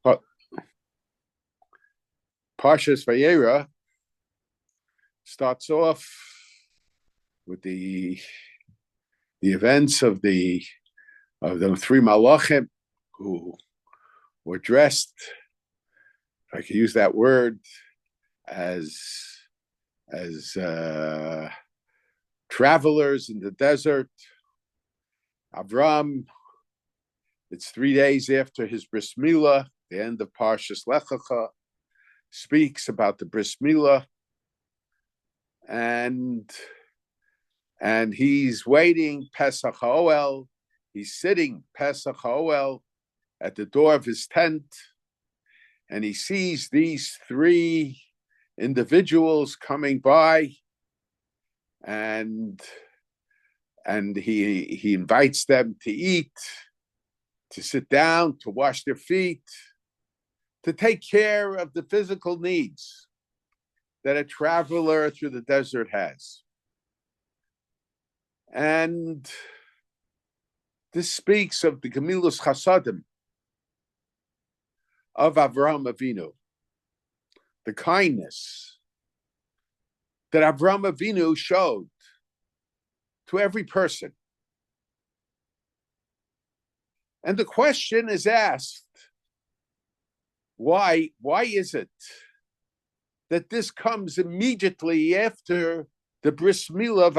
Pa- Parshas Vayeira starts off with the events of the three malachim who were dressed, if I could use that word, as travelers in the desert. Avraham, it's 3 days after his bris milah, the end of Parshas Lech Lecha, speaks about the bris milah, and he's waiting Pesach HaOel. He's sitting Pesach HaOel at the door of his tent, and he sees these three individuals coming by, and he invites them to eat, to sit down, to wash their feet, to take care of the physical needs that a traveler through the desert has. And this speaks of the Gemilus Chasadim of Avraham Avinu, the kindness that Avraham Avinu showed to every person. And the question is asked, why is it that this comes immediately after the bris milah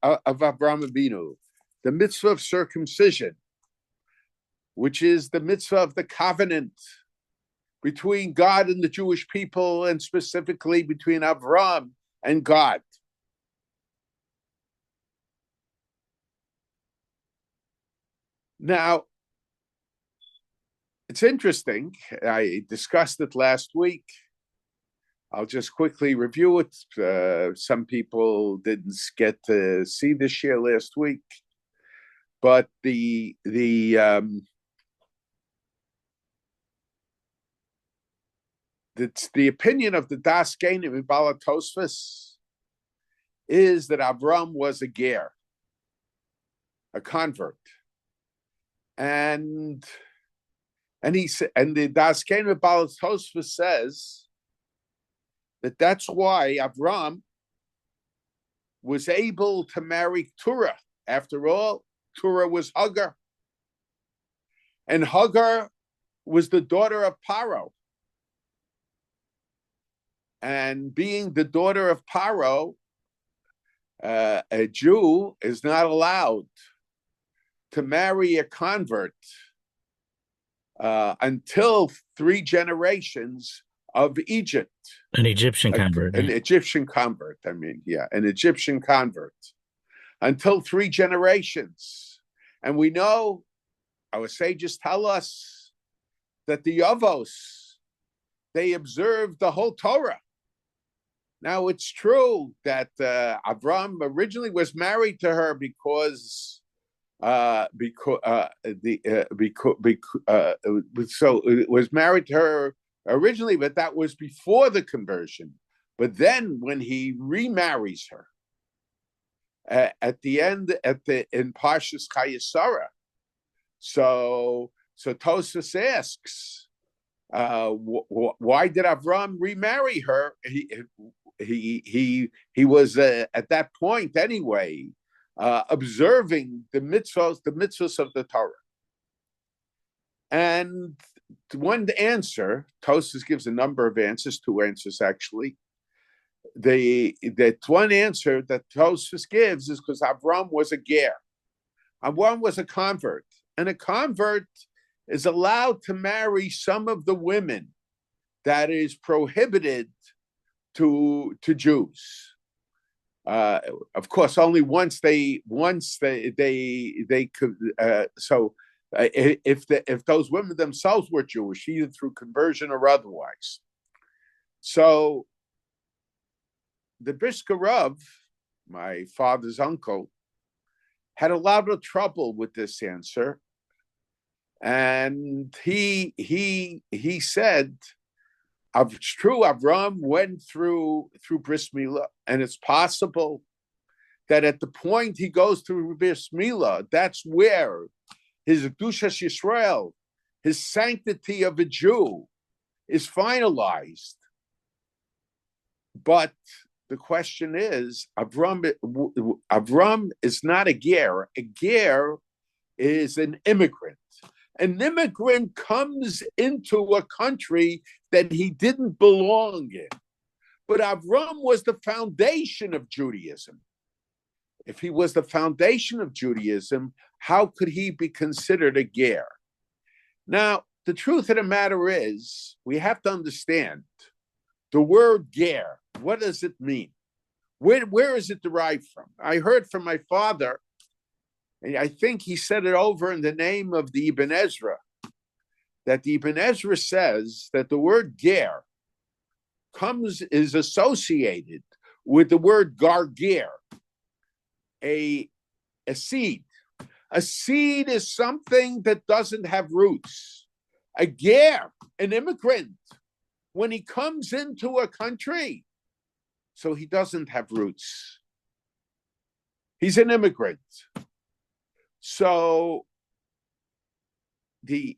of Avraham Avinu, the mitzvah of circumcision, which is the mitzvah of the covenant between God and the Jewish people, and specifically between Avraham and God? Now, it's interesting. I discussed it last week. I'll just quickly review it. Some people didn't get to see this share last week, but the opinion of the Das Genim in Bala Tosfos is that Avram was a ger, a convert, and the Das Genim in Bala Tosfos says that's why Avram was able to marry Turah. After all, Turah was Hagar, and Hagar was the daughter of Paro. And being the daughter of Paro, a Jew is not allowed to marry a convert until 3 generations of Egypt. An Egyptian convert. An Egyptian convert, an Egyptian convert. Until 3 generations. And we know, our sages tell us, that the Yavos, they observed the whole Torah. Now, it's true that Avram originally was married to her because it was married to her originally, but that was before the conversion. But then, when he remarries her at the end, in Parshas Chayesara, so Tosfos asks, why did Avram remarry her? He was at that point anyway observing the mitzvahs of the Torah. And one answer, Tosfos gives a number of answers, 2 answers actually. That one answer that Tosfos gives is because Avram was a ger. Avram was a convert, and a convert is allowed to marry some of the women that is prohibited to Jews. Of course, only once they could. If those women themselves were Jewish, either through conversion or otherwise. So the Brisker Rav, my father's uncle, had a lot of trouble with this answer, and he said, it's true, Avram went through bris milah, and it's possible that at the point he goes through bris milah, that's where his Kedushas Yisrael his sanctity of a Jew is finalized. But the question is, Avram is not a ger. A ger is an immigrant. An immigrant comes into a country that he didn't belong in. But Avram was the foundation of Judaism. If he was the foundation of Judaism, how could he be considered a ger? Now, the truth of the matter is, we have to understand the word ger. What does it mean? Where is it derived from? I heard from my father, and I think he said it over in the name of the Ibn Ezra, that the Ibn Ezra says that the word ger is associated with the word gargir, a seed. A seed is something that doesn't have roots. A ger, an immigrant, when he comes into a country, so he doesn't have roots. He's an immigrant. So he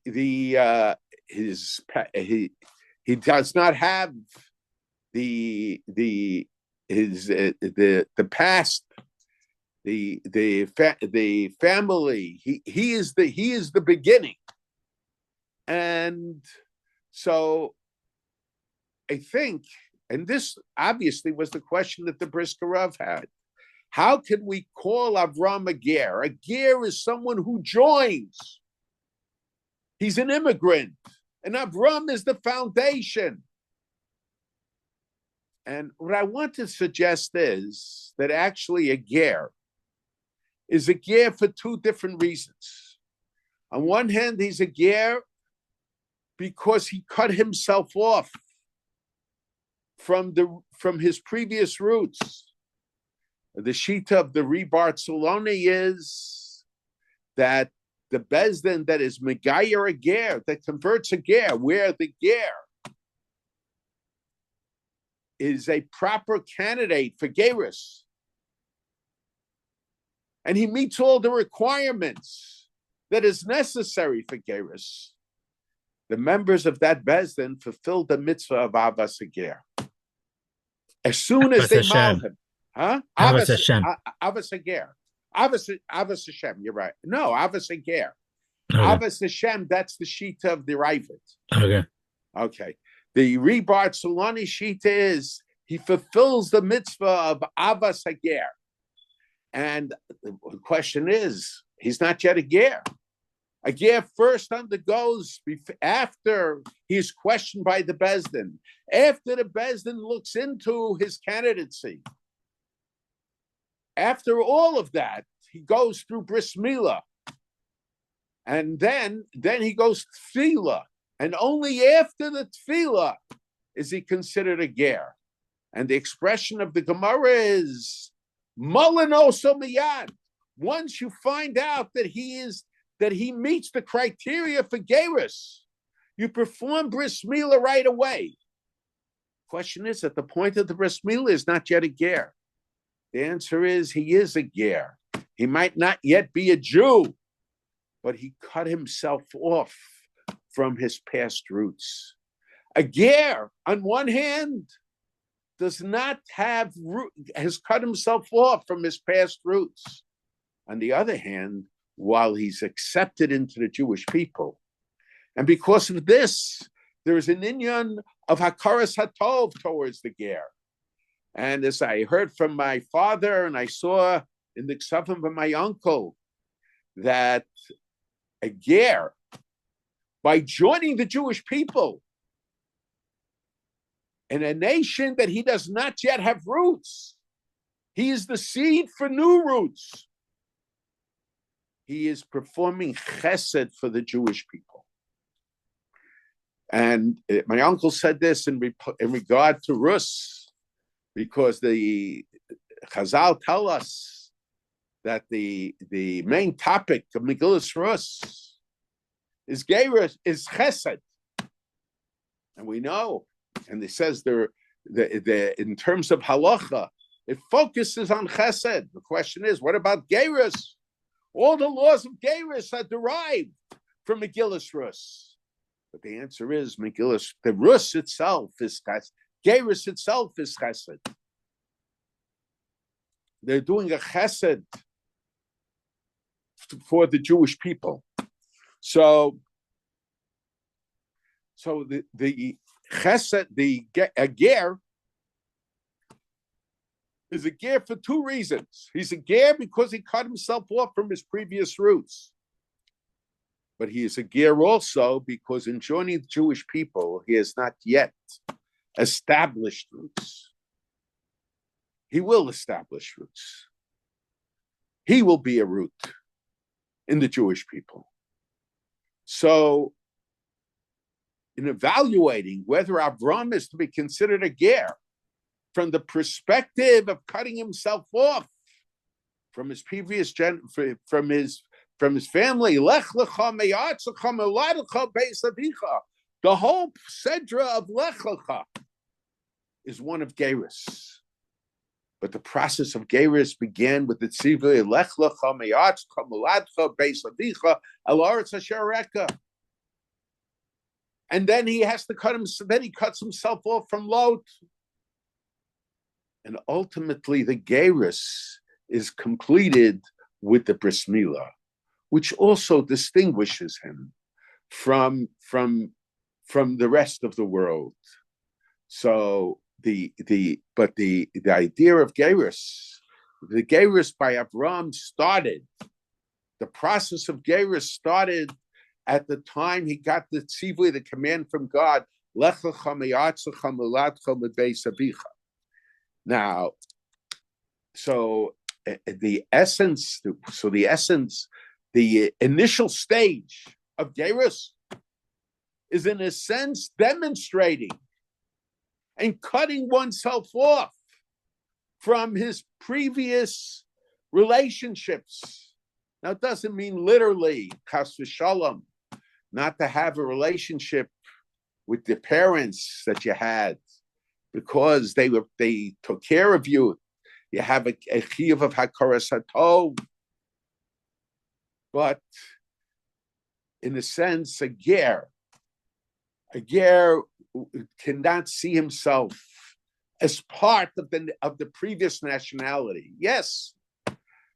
does not have the past, the family. He is the beginning, and so I think, and this obviously was the question that the Brisker Rav had. How can we call Avram a ger? A ger is someone who joins. He's an immigrant, and Avram is the foundation. And what I want to suggest is that actually a ger is a ger for two different reasons. On one hand, he's a ger because he cut himself off from his previous roots. The shita of the Rebar Tzoloni is that the bezdin that is megayer a ger, that converts a ger, where the ger is a proper candidate for gerus, and he meets all the requirements that is necessary for gerus, the members of that bezdin fulfill the mitzvah of avas a ger. As soon as they mal him. Huh? Avas Hashem. Avas Hager. Avas Hashem, you're right. No, Avas Hager. Okay. Avas Hashem, that's the Shita of the Ravid. Okay. The Rebar Tzolani Shita is he fulfills the mitzvah of Avas Hager. And the question is, he's not yet a ger. A ger first undergoes, after he's questioned by the bezdin, after the bezdin looks into his candidacy. After all of that, he goes through bris milah, and then he goes tefillah, and only after the tefillah is he considered a ger. And the expression of the Gemara is malanoso miyad. Once you find out that he meets the criteria for gerus, you perform bris milah right away. Question is, at the point of the bris milah is not yet a ger. The answer is he is a ger. He might not yet be a Jew, but he cut himself off from his past roots. A ger, on one hand, has cut himself off from his past roots. On the other hand, while he's accepted into the Jewish people, and because of this, there is an inyan of hakaras hatov towards the ger. And as I heard from my father, and I saw in the ksavim of my uncle, that a ger, by joining the Jewish people in a nation that he does not yet have roots, he is the seed for new roots. He is performing chesed for the Jewish people. And my uncle said this in regard to Rus, because the Chazal tell us that the main topic of Megillas Rus is gerus, is chesed, and we know, and it says in terms of halacha, it focuses on chesed. The question is, what about gerus? All the laws of gerus are derived from Megillas Rus. But the answer is Megillah. The Rus itself is chesed. Gerus itself is chesed. They're doing a chesed for the Jewish people. So the chesed, a ger, is a ger for two reasons. He's a ger because he cut himself off from his previous roots. But he is a ger also because in joining the Jewish people, he has not yet established roots. He will establish roots. He will be a root in the Jewish people. So, in evaluating whether Avraham is to be considered a ger from the perspective of cutting himself off from his previous from his family, Lech lecha meyatzecha meladecha beis avicha. The whole sedra of Lech lecha is one of gerus. But the process of gerus began with the tzivui Lech lecha meyatzecha meladecha beis avicha el aretz asher areka. And then he has to then he cuts himself off from Lot. And ultimately the gerus is completed with the bris milah, which also distinguishes him from the rest of the world. So the idea of gerus, the gerus by Avraham started. The process of gerus started at the time he got the tzivui, the command from God, Lech lecha meyatzecha meladecha beis avicha. Now, the initial stage of gerus is in a sense demonstrating and cutting oneself off from his previous relationships. Now, it doesn't mean literally, chas v'shalom, not to have a relationship with the parents that you had because they took care of you. You have a chiyuv of hakaras hatov. But in a sense, a ger cannot see himself as part of the previous nationality. Yes,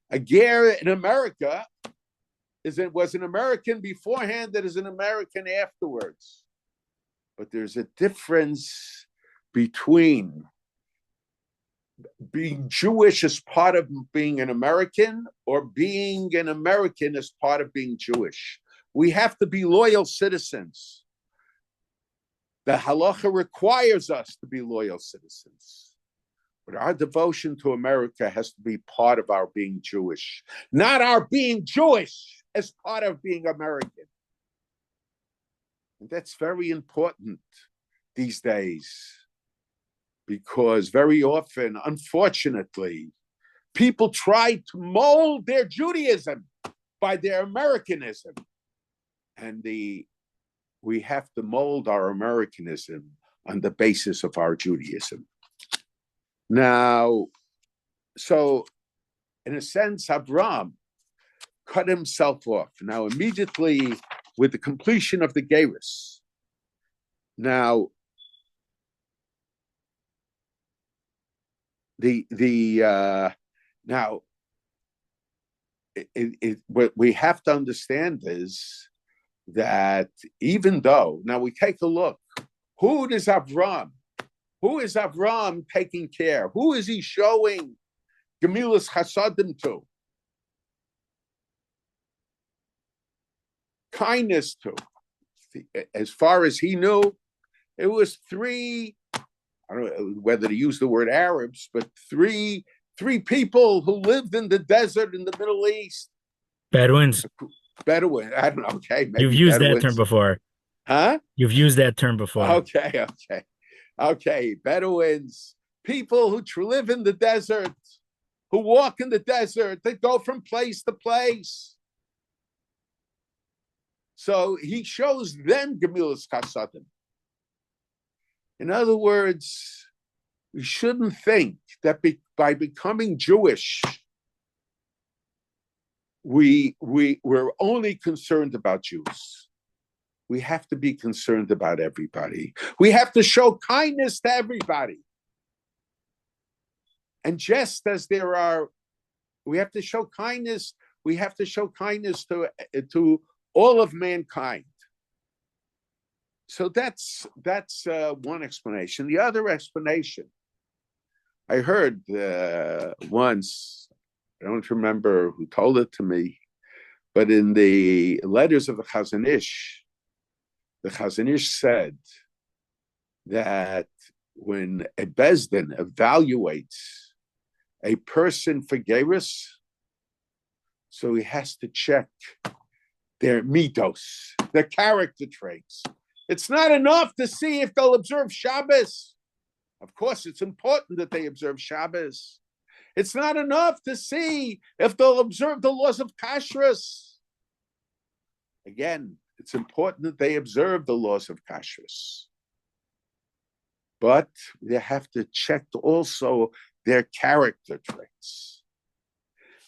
a ger in America was an American beforehand that is an American afterwards. But there's a difference between being Jewish as part of being an American or being an American as part of being Jewish. We have to be loyal citizens. The halacha requires us to be loyal citizens. But our devotion to America has to be part of our being Jewish, not our being Jewish as part of being American. And that's very important these days, because very often, unfortunately, people try to mold their Judaism by their Americanism. And we have to mold our Americanism on the basis of our Judaism. Now, so in a sense, Avraham cut himself off. Now, immediately with the completion of the gerus. Now, what we have to understand is that even though, now we take a look, who is Avraham taking care? Who is he showing Gemilas Chasadim to? Kindness to. As far as he knew, it was three, I don't know whether to use the word Arabs, but three people who lived in the desert in the Middle East. Bedouins. Bedouin. I don't know. Okay. Maybe You've used Bedouins. that term before. Huh? You've used that term before. Okay. Bedouins, people who live in the desert, who walk in the desert, they go from place to place. So he shows them Gemilas Chasadim. In other words, we shouldn't think that by becoming Jewish, we're only concerned about Jews. we have to be concerned about everybody. We have to show kindness to everybody. And just as we have to show kindness, to all of mankind. So that's one explanation. The other explanation, I heard once, I don't remember who told it to me, but in the letters of the Chazon Ish said that when a Bezdin evaluates a person for gerus, so he has to check their mitos, their character traits. It's not enough to see if they'll observe Shabbos. Of course, it's important that they observe Shabbos. It's not enough to see if they'll observe the laws of kashrus. Again, it's important that they observe the laws of kashrus. But they have to check also their character traits.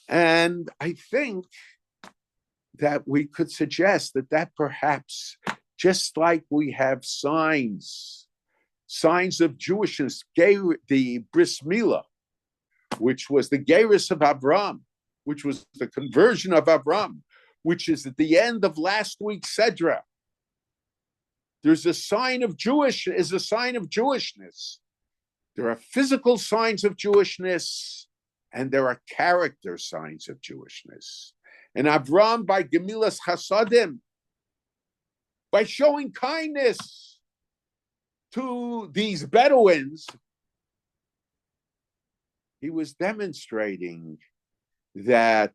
And I think that we could suggest that perhaps, just like we have signs of Jewishness, the bris milah, which was the gerus of Avraham, which was the conversion of Avraham, which is at the end of last week's Sedra. There's a sign of Jewishness. There are physical signs of Jewishness, and there are character signs of Jewishness. And Avraham, by Gemilas Chasadim, by showing kindness to these Bedouins, he was demonstrating that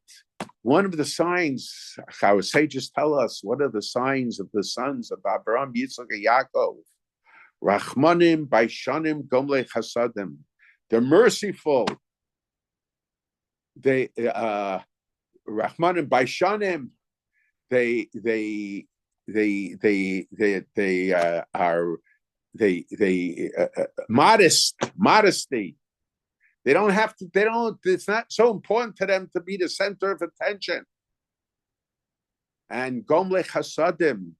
one of the signs, our sages tell us, what are the signs of the sons of Avraham, Yitzchak, and Yaakov? Rachmanim, Baishanim, Gomle Chasadim. They're merciful. They Rachmanim, Baishanim. They are modesty. It's not so important to them to be the center of attention. And Gomle Chasadim,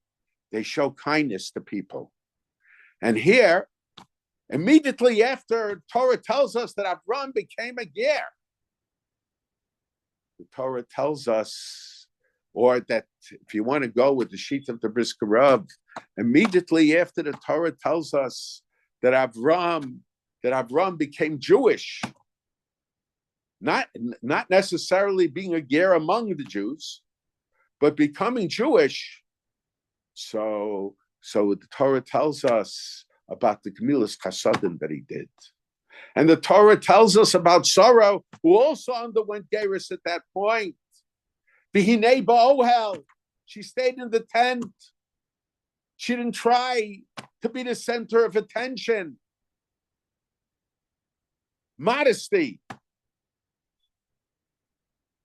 they show kindness to people. And here, immediately after, Torah tells us that Avraham became a ger. The Torah tells us, or that if you want to go with the sheet of the Brisker Rav, immediately after the Torah tells us that Avraham became Jewish, not necessarily being a ger among the Jews, but becoming Jewish. So the Torah tells us about the Gemilas Chasadim that he did. And the Torah tells us about Sarah, who also underwent gerus at that point. V'hinei ba'ohel, she stayed in the tent. She didn't try to be the center of attention. Modesty.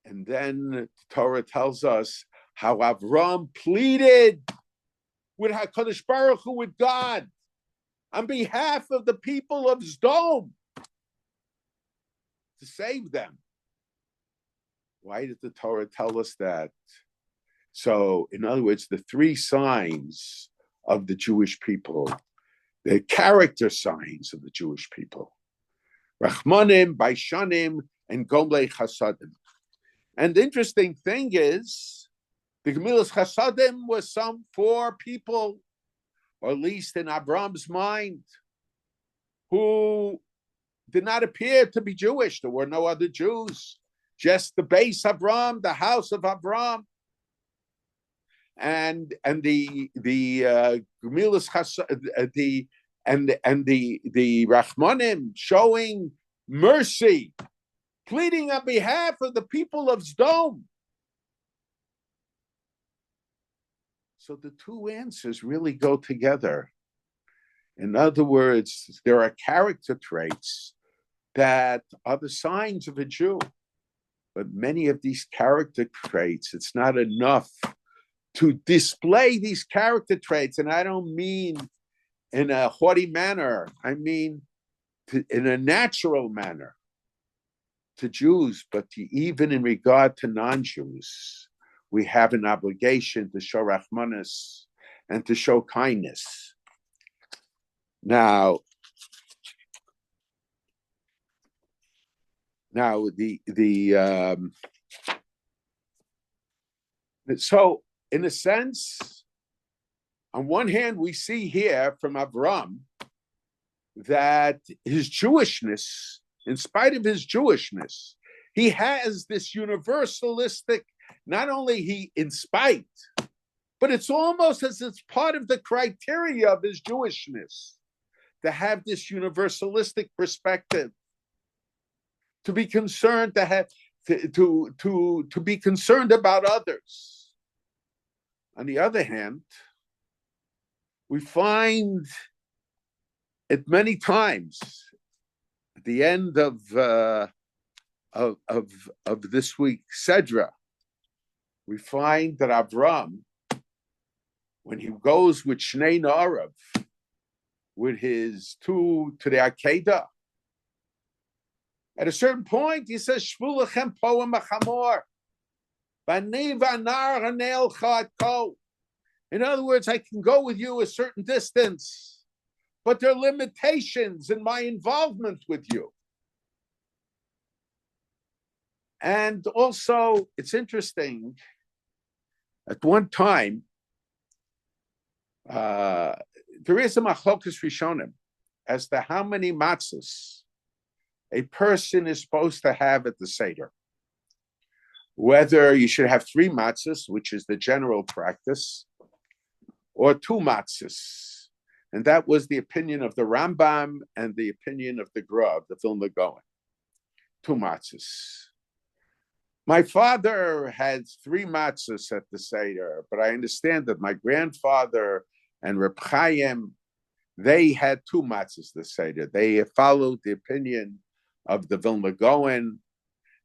And then the Torah tells us how Avraham pleaded with HaKadosh Baruch Hu, with God, on behalf of the people of Sdom, to save them. Why did the Torah tell us that? So, in other words, the three signs of the Jewish people, the character signs of the Jewish people, Rachmanim, Baishanim, and Gomlei Chasadim. And the interesting thing is, the Gemilas Chasadim was some four people, or at least in Abraham's mind, who did not appear to be Jewish. There were no other Jews, just the base Abraham, the house of Abraham, and the Gemilas Chasadim, the Rachmanim showing mercy, pleading on behalf of the people of Sdom. So the two answers really go together. In other words, there are character traits that are the signs of a Jew. But many of these character traits, it's not enough to display these character traits. And I don't mean in a haughty manner. I mean in a natural manner to Jews, but even in regard to non-Jews. We have an obligation to show Rachmanis and to show kindness. Now so in a sense, on one hand, we see here from Avraham that his Jewishness, in spite of his Jewishness, he has this universalistic, not only he in spite, but it's almost as it's part of the criteria of his Jewishness to have this universalistic perspective, to be concerned, to be concerned about others. On the other hand, we find it many times at the end of this week's Sedra, we find that Avraham, when he goes with Shnei Na'arav, with his two to the Akedah, at a certain point he says, Shvu lechem poem achamor, b'nei v'anar hanel chad ko. In other words, I can go with you a certain distance, but there are limitations in my involvement with you. And also, it's interesting, at one time, there is a machlokas rishonim as to how many matzahs a person is supposed to have at the Seder. Whether you should have 3 matzahs, which is the general practice, or 2 matzahs. And that was the opinion of the Rambam and the opinion of the Grub, the Vilna Gaon. 2 matzahs. My father had 3 matzahs at the Seder, but I understand that my grandfather and Reb Chaim, they had 2 matzahs the Seder. They followed the opinion of the Vilna Gaon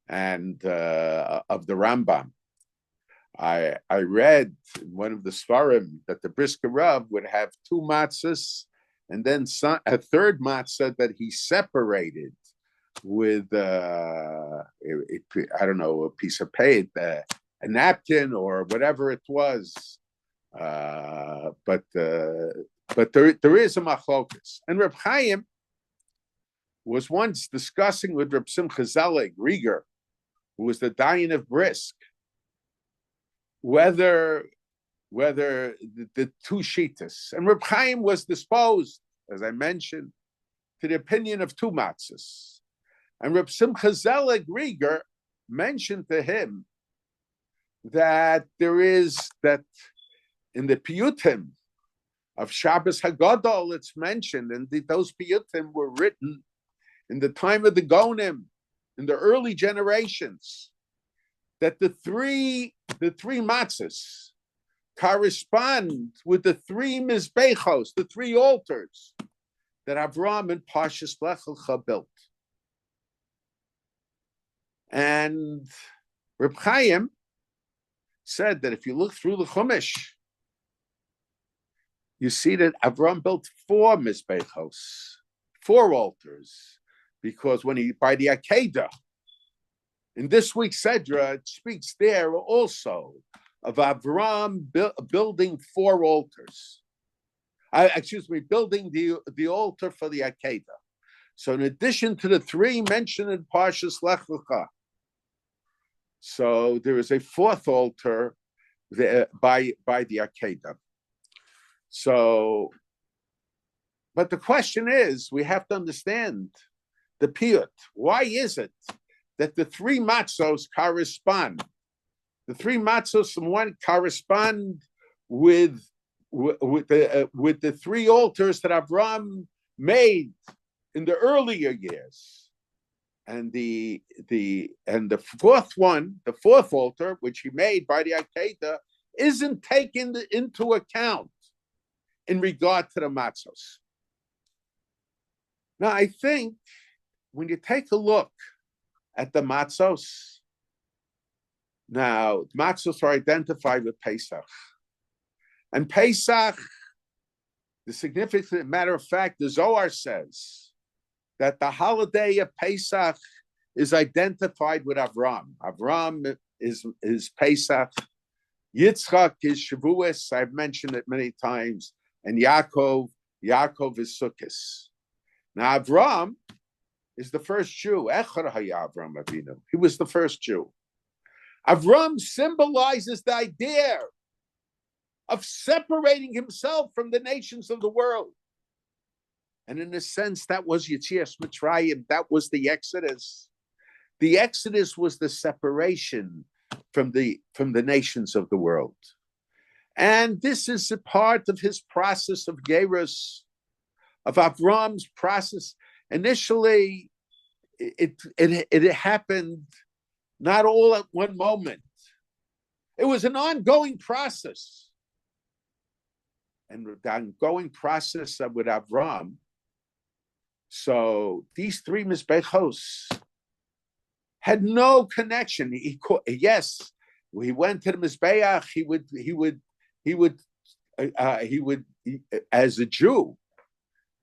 and of the Rambam. I read in one of the Svarim that the Brisker Rav would have 2 matzahs and then a third matzah that he separated with I don't know, a piece of paper, a napkin or whatever it was. But there is a machlokas. And Reb Chaim was once discussing with Reb Simcha Zelig Rieger, who was the Dayan of Brisk, whether the 2 shitas. And Reb Chaim was disposed, as I mentioned, to the opinion of 2 matzahs. And Reb Simcha Zelig Rieger mentioned to him that there is that in the piyutim of Shabbos Hagadol, it's mentioned, and those piyutim were written in the time of the Gonim, in the early generations, that the three matzahs correspond with the 3 mizbechos, the 3 altars that Avraham and Parshas Lech Lecha built. And Reb Chaim said that if you look through the Chumash, you see that Avraham built 4 mizbechos, 4 altars, because when he, by the Akedah, in this week's Sedra, it speaks there also of Avraham building 4 altars. Building the altar for the Akedah. So in addition to the 3 mentioned in Parshas Lech Lecha, so there is a 4th altar there by the Akedah. So, but the question is, we have to understand the piyut. Why is it that the 3 matzos correspond? The 3 matzos from one correspond with the 3 altars that Avraham made in the earlier years, and the 4th one, the 4th altar, which he made by the Akedah, isn't taken into account in regard to the matzos. Now, I think when you take a look at the matzos, now matzos are identified with Pesach. And Pesach, the significant matter of fact, the Zohar says that the holiday of Pesach is identified with Avraham. Avraham is Pesach. Yitzchak is Shavuos, I've mentioned it many times, and Yaakov is Sukkos. Now Avraham is the first Jew. Echad haya Avraham Avinu. He was the first Jew. Avraham symbolizes the idea of separating himself from the nations of the world. And in a sense, that was Yetzias Mitzrayim. That was the Exodus. The Exodus was the separation from the nations of the world. And this is a part of his process of Gerus, of Avram's process. Initially, it happened not all at one moment. It was an ongoing process. And the ongoing process with Avram, so these three Mizbechos had no connection. He went to the Mizbeach. He would, as a Jew,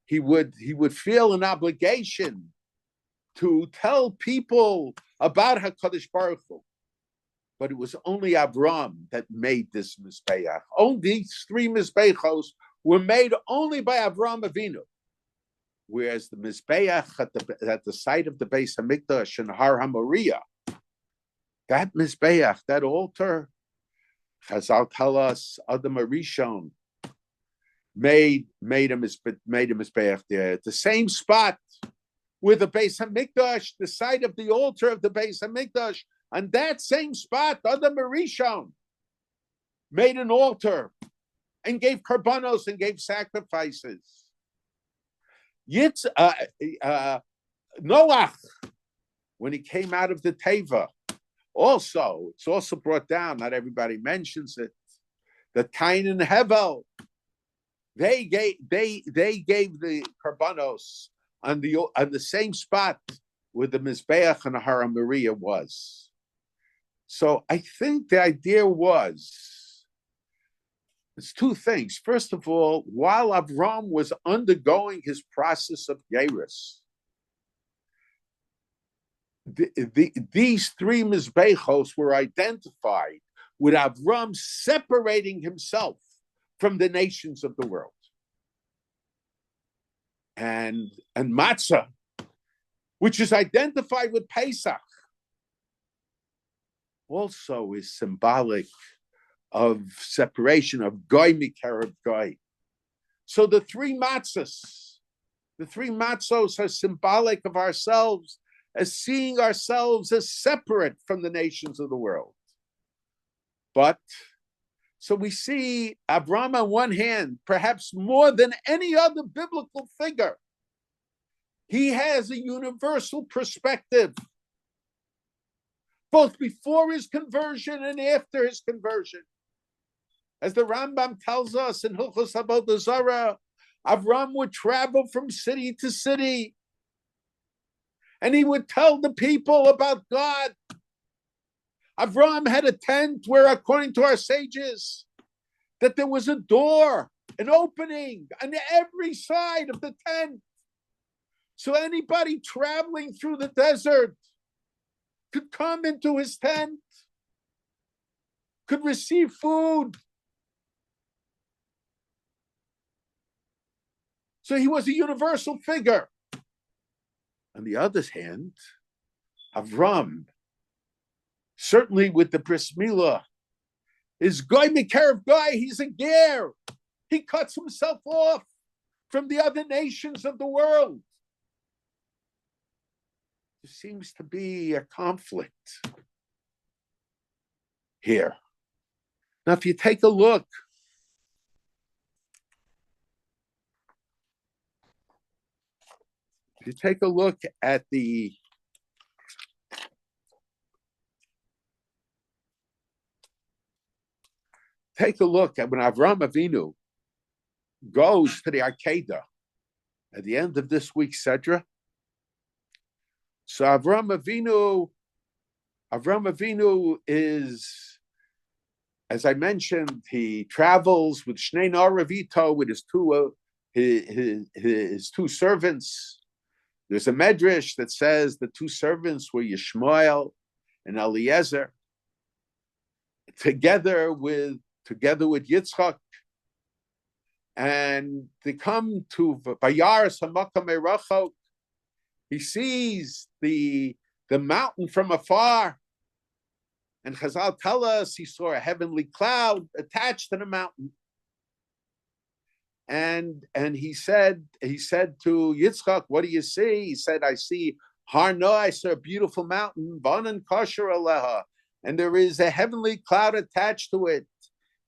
he would feel an obligation to tell people about HaKadosh Baruch Hu. But it was only Avram that made this Mizbeach. Only these three Mizbechos were made only by Avraham Avinu. Whereas the Mizbeach at the site of the Beis Hamikdash in Har HaMoriah, that Mizbeach, that altar, Chazal tell us, Adam Arishon made a Mizbeach there. At the same spot where the Beis Hamikdash, the site of the altar of the Beis Hamikdash, on that same spot, Adam Arishon made an altar and gave karbanos and gave sacrifices. Noach, when he came out of the Teva, it's also brought down, not everybody mentions it, that Cain and Hevel, they gave the karbanos on the same spot where the Mizbeach and the Har HaMoriah was. So I think the idea was, it's two things. First of all, while Avram was undergoing his process of Gerus, these three Mizbechos were identified with Avram separating himself from the nations of the world. And Matzah, which is identified with Pesach, also is symbolic of separation of Goy Mikarev Goy. So the three matzos are symbolic of ourselves, as seeing ourselves as separate from the nations of the world. But, so we see Avraham on one hand, perhaps more than any other biblical figure, he has a universal perspective, both before his conversion and after his conversion. As the Rambam tells us in Hilchos Avodah Zarah, Avram would travel from city to city, and he would tell the people about God. Avram had a tent where, according to our sages, that there was a door, an opening on every side of the tent. So anybody traveling through the desert could come into his tent, could receive food. So he was a universal figure. On the other hand, Avram, certainly with the Bris Milah, is Goy Mikarev Goy, he's a ger. He cuts himself off from the other nations of the world. There seems to be a conflict here. Now, if you take a look, at the when Avraham Avinu goes to the Arkedah at the end of this week's Sedra. So Avraham Avinu is, as I mentioned, he travels with Shnei Naravito, with his two servants. There's a medrash that says the two servants were Yishmael and Eliezer. together with Yitzchak, and they come to Vayeira Samakam Erachok. He sees the mountain from afar, and Chazal tell us he saw a heavenly cloud attached to the mountain. And he said to Yitzchak, "What do you see?" He said, "I see Har Noah, I saw a beautiful mountain, Banan Kosher Aleha, and there is a heavenly cloud attached to it."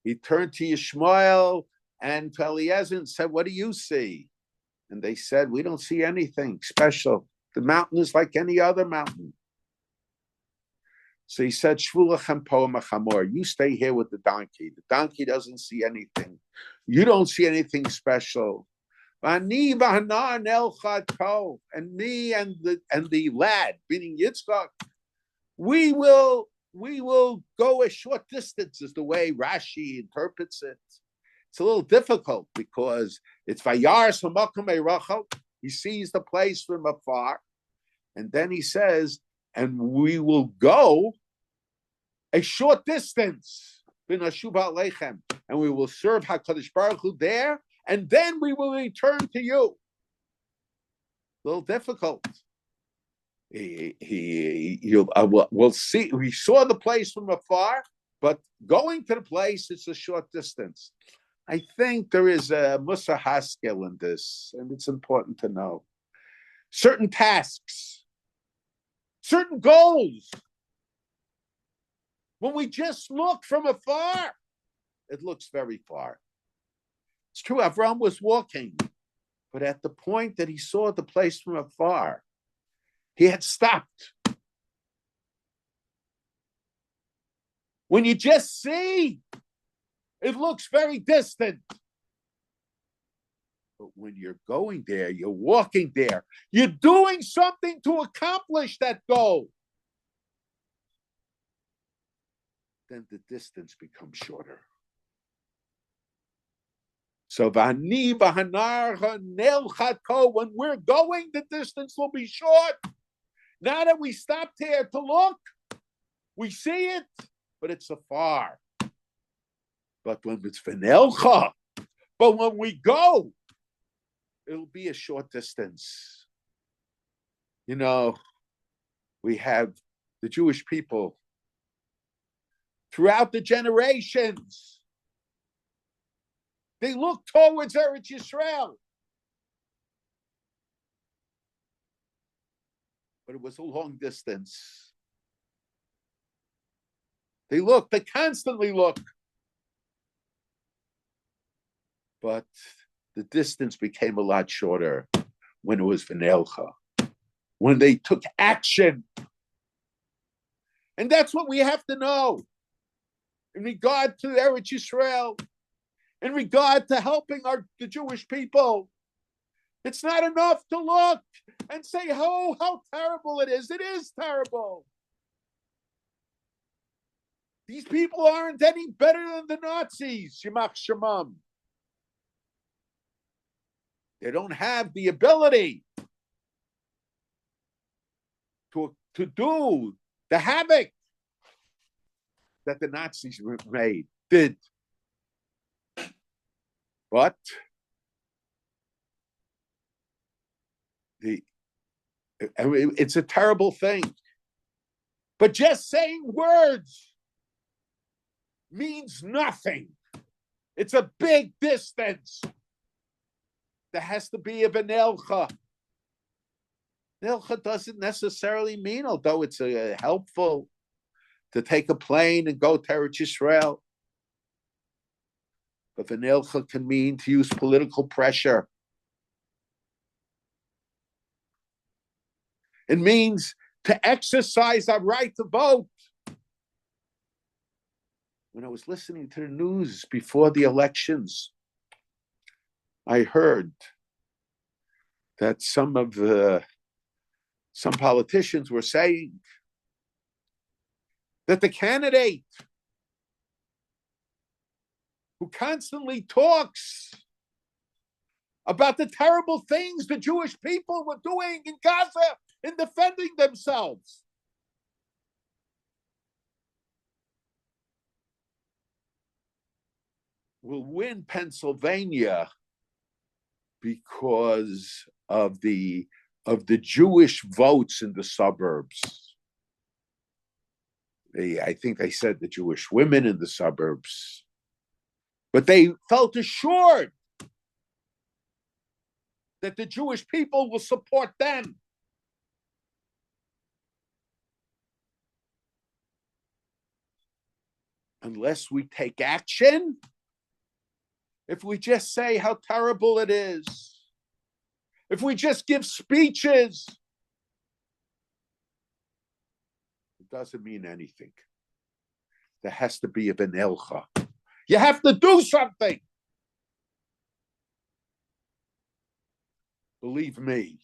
He turned to Yishmael and to Eliezer and said, "What do you see?" And they said, "We don't see anything special. The mountain is like any other mountain." So he said, "Shvulachem po machamor. You stay here with the donkey. The donkey doesn't see anything. You don't see anything special. And me and the lad, meaning Yitzchak, we will go a short distance," is the way Rashi interprets it. It's a little difficult because it's Vayar Samakum Eirachel. He sees the place from afar, and then he says, "And we will go a short distance, and we will serve HaKadosh Baruch Hu there, and then we will return to you." A little difficult. We'll see. We saw the place from afar, but going to the place, it's a short distance. I think there is a Musa Haskell in this, and it's important to know. Certain tasks, certain goals, when we just look from afar, it looks very far. It's true, Avraham was walking, but at the point that he saw the place from afar, he had stopped. When you just see, it looks very distant. But when you're going there, you're walking there, you're doing something to accomplish that goal, then the distance becomes shorter. So when we're going, the distance will be short. Now that we stopped here to look, we see it, but it's afar. But when it's v'nelcha, but when we go, it'll be a short distance. You know, we have the Jewish people throughout the generations. They look towards Eretz Yisrael. But it was a long distance. They constantly look. But the distance became a lot shorter when it was v'nelcha, when they took action. And that's what we have to know in regard to Eretz Yisrael, in regard to helping the Jewish people. It's not enough to look and say, "Oh, how terrible it is." It is terrible. These people aren't any better than the Nazis, Shemach Shemam. They don't have the ability to do the havoc that the Nazis did. But it's a terrible thing. But just saying words means nothing. It's a big distance. There has to be a v'nelcha. V'nelcha doesn't necessarily mean, although it's helpful to take a plane and go to Eretz Yisrael. But v'nelcha can mean to use political pressure. It means to exercise our right to vote. When I was listening to the news before the elections, I heard that some politicians were saying that the candidate who constantly talks about the terrible things the Jewish people were doing in Gaza in defending themselves, will win Pennsylvania because of the Jewish votes in the suburbs. I think they said the Jewish women in the suburbs, but they felt assured that the Jewish people will support them. Unless we take action, if we just say how terrible it is, if we just give speeches, it doesn't mean anything. There has to be a benelcha. You have to do something. Believe me,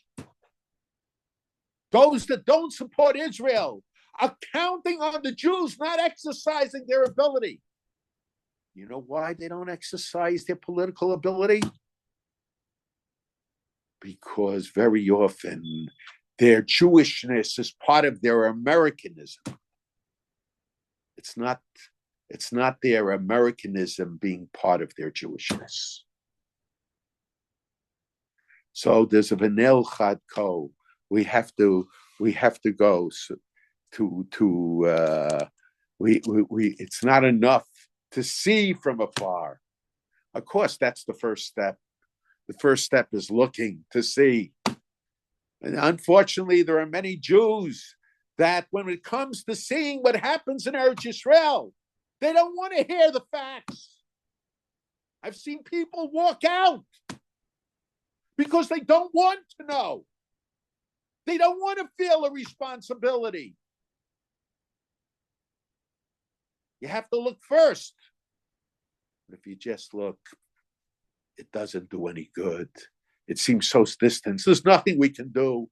those that don't support Israel are counting on the Jews not exercising their ability. You know why they don't exercise their political ability? Because very often their Jewishness is part of their Americanism. It's not their Americanism being part of their Jewishness. So there's a Venel Chad Ko. We have to go it's not enough to see from afar. Of course, that's the first step. The first step is looking to see. And unfortunately, there are many Jews that when it comes to seeing what happens in Eretz Yisrael, they don't want to hear the facts. I've seen people walk out because they don't want to know. They don't want to feel a responsibility. You have to look first. But if you just look, it doesn't do any good. It seems so distant. There's nothing we can do.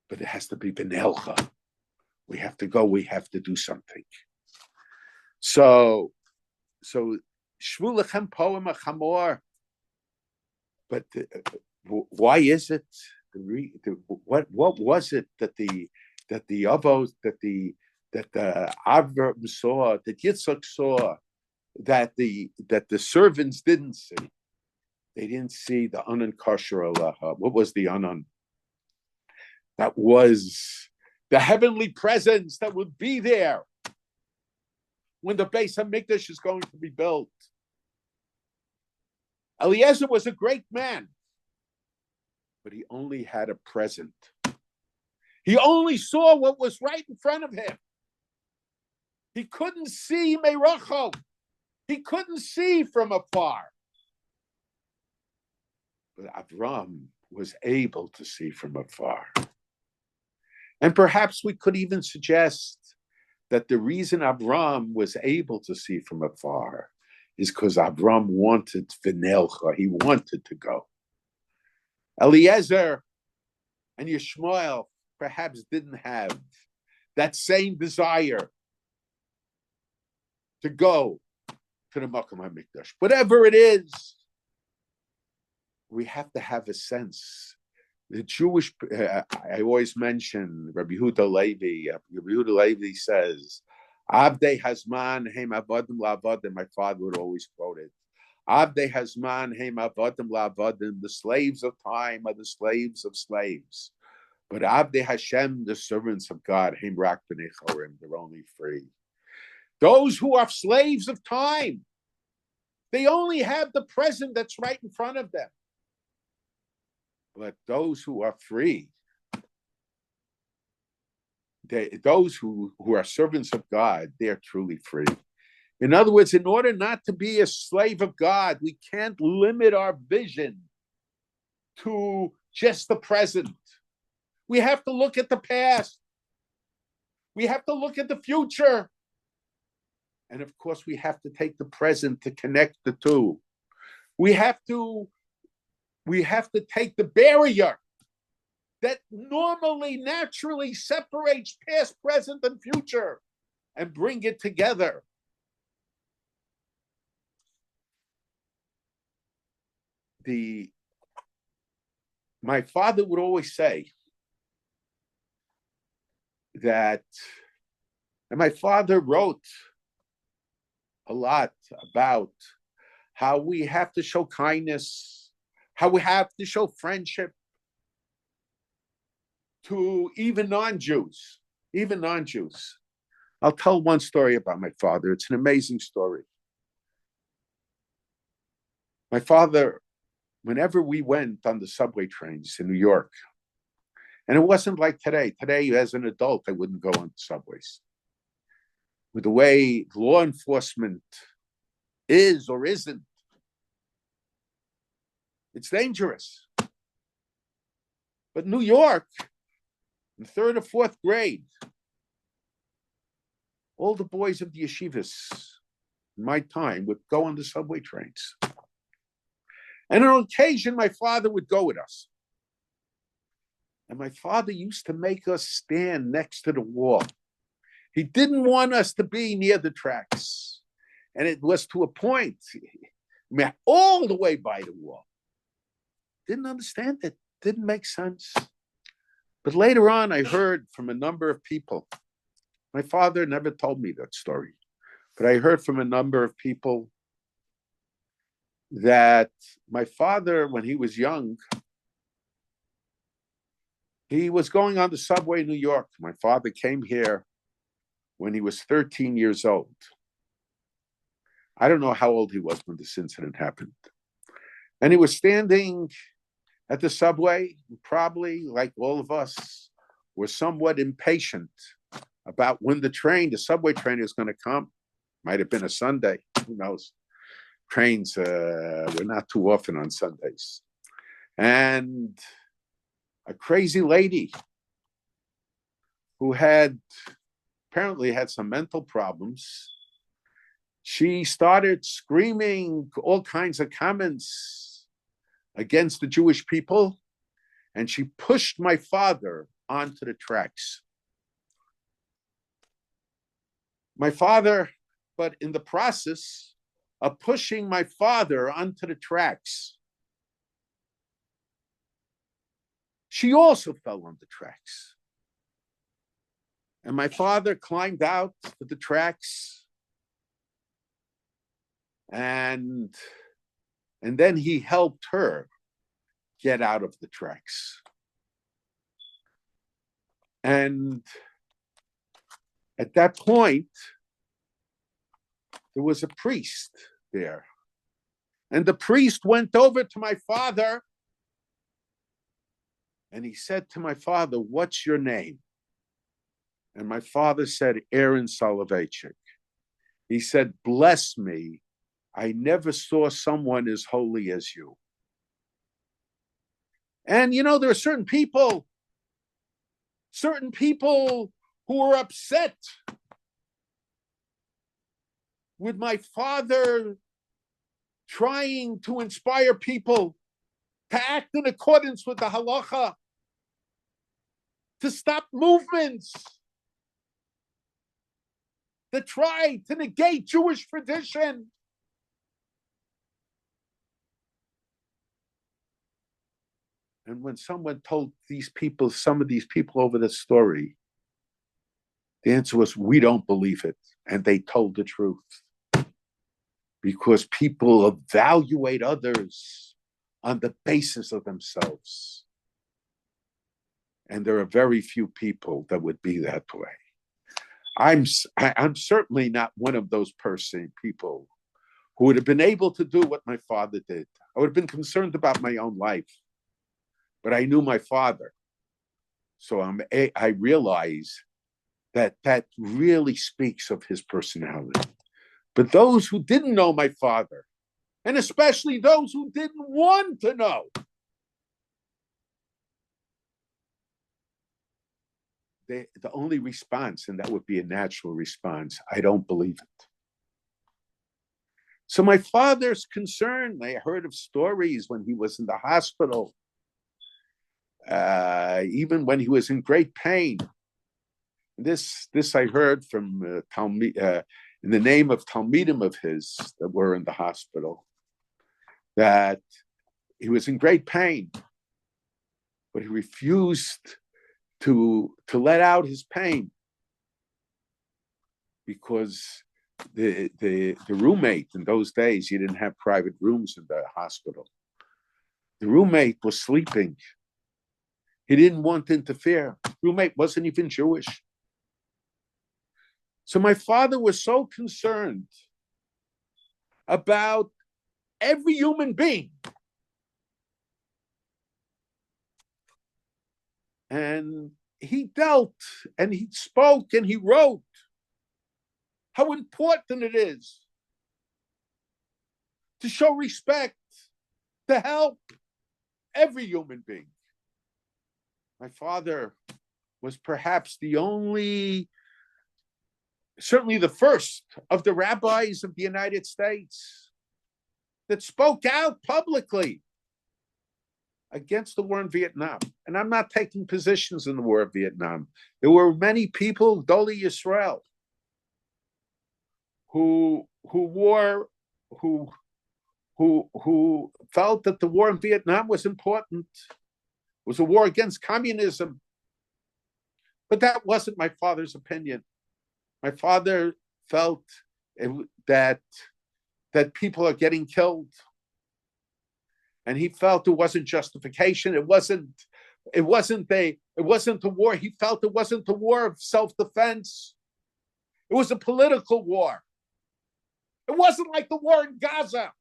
But it has to be benelcha. We have to go. We have to do something. So shvulechem poem a chamor. But why is it? What was it that the Avos, that the Avraham saw, that Yitzchak saw, that the servants didn't see? They didn't see the anan kosher aleha. What was the anan? That was the heavenly presence that would be there when the Beis HaMikdash is going to be built. Eliezer was a great man, but he only had a present. He only saw what was right in front of him. He couldn't see Meiracho. He couldn't see from afar. But Avraham was able to see from afar. And perhaps we could even suggest that the reason Avraham was able to see from afar is because Avraham wanted V'nelcha. He wanted to go. Eliezer and Yishmael perhaps didn't have that same desire to go to the Makom HaMikdash. Whatever it is, we have to have a sense. The Jewish, I always mention Rabbi Yehuda Levi. Rabbi Yehuda Levi says, Avdei Hazman Heim Avodim La'avodim. My father would always quote it. Avdei Hazman Heim Avodim La'avodim. The slaves of time are the slaves of slaves. But Avdei Hashem, the servants of God, Heim Rak B'nei Chorim, they're only free. Those who are slaves of time, they only have the present that's right in front of them. But those who are free, those who are servants of God, they are truly free. In other words, in order not to be a slave of God, we can't limit our vision to just the present. We have to look at the past. We have to look at the future. And of course, we have to take the present to connect the two. We have to take the barrier that normally, naturally separates past, present, and future and bring it together. My father would always say that, and my father wrote a lot about how we have to show kindness, how we have to show friendship to even non-Jews, I'll tell one story about my father. It's an amazing story. My father, whenever we went on the subway trains in New York, and it wasn't like today. Today, as an adult, I wouldn't go on subways. With the way law enforcement is or isn't, it's dangerous. But New York, in third or fourth grade, all the boys of the yeshivas in my time would go on the subway trains. And on occasion, my father would go with us. And my father used to make us stand next to the wall. He didn't want us to be near the tracks. And it was to a point, all the way by the wall. Didn't understand it. Didn't make sense. But later on, I heard from a number of people. My father never told me that story. But I heard from a number of people that my father, when he was young, he was going on the subway in New York. My father came here when he was 13 years old. I don't know how old he was when this incident happened. And he was standing at the subway, probably like all of us, were somewhat impatient about when the subway train is going to come. Might have been a Sunday, who knows? Trains were not too often on Sundays. And a crazy lady who apparently had some mental problems, she started screaming all kinds of comments against the Jewish people, and she pushed my father onto the tracks. My father, but in the process of pushing my father onto the tracks, she also fell on the tracks. And my father climbed out to the tracks, and then he helped her get out of the tracks. And at that point, there was a priest there. And the priest went over to my father, and he said to my father, "What's your name?" And my father said, "Aaron Soloveichik." He said, "Bless me, I never saw someone as holy as you." And there are certain people who are upset with my father trying to inspire people to act in accordance with the halacha, to stop movements that try to negate Jewish tradition. And when someone told some of these people over the story, the answer was, "We don't believe it." And they told the truth. Because people evaluate others on the basis of themselves. And there are very few people that would be that way. I'm certainly not one of those people who would have been able to do what my father did. I would have been concerned about my own life. But I knew my father. So I realize that really speaks of his personality. But those who didn't know my father, and especially those who didn't want to know, the only response, and that would be a natural response, "I don't believe it." So my father's concerned. I heard of stories when he was in the hospital, even when he was in great pain. This I heard from in the name of Talmidim of his that were in the hospital, that he was in great pain, but he refused to let out his pain because the roommate in those days, you didn't have private rooms in the hospital. The roommate was sleeping. He didn't want to interfere. Roommate wasn't even Jewish. So my father was so concerned about every human being. And he dealt and he spoke and he wrote how important it is to show respect, to help every human being. My father was perhaps the only, certainly the first of the rabbis of the United States that spoke out publicly against the war in Vietnam. And I'm not taking positions in the war of Vietnam. There were many people, Doli Yisrael, who felt that the war in Vietnam was important. It was a war against communism. But that wasn't my father's opinion. My father felt that people are getting killed. And he felt it wasn't justification. It wasn't a war. He felt it wasn't a war of self-defense. It was a political war. It wasn't like the war in Gaza,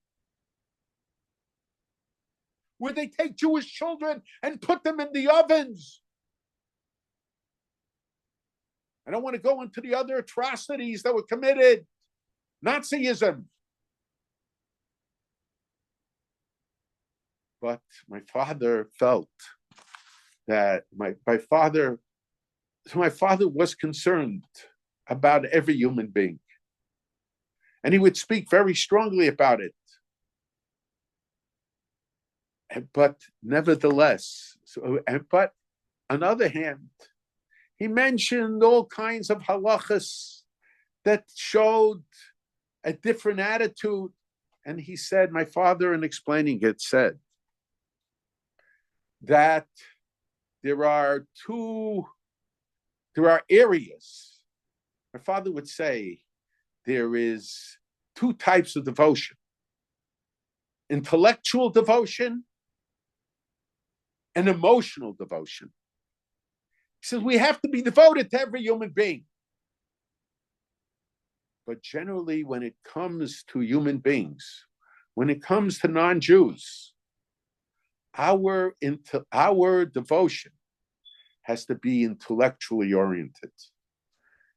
where they take Jewish children and put them in the ovens. I don't want to go into the other atrocities that were committed. Nazism. But my father felt that my father was concerned about every human being. And he would speak very strongly about it. But nevertheless, but on the other hand, he mentioned all kinds of halachas that showed a different attitude. And he said, my father, in explaining it, said that there are areas. My father would say there is two types of devotion: intellectual devotion and emotional devotion. He says we have to be devoted to every human being. But generally, when it comes to human beings, when it comes to non-Jews, our devotion has to be intellectually oriented.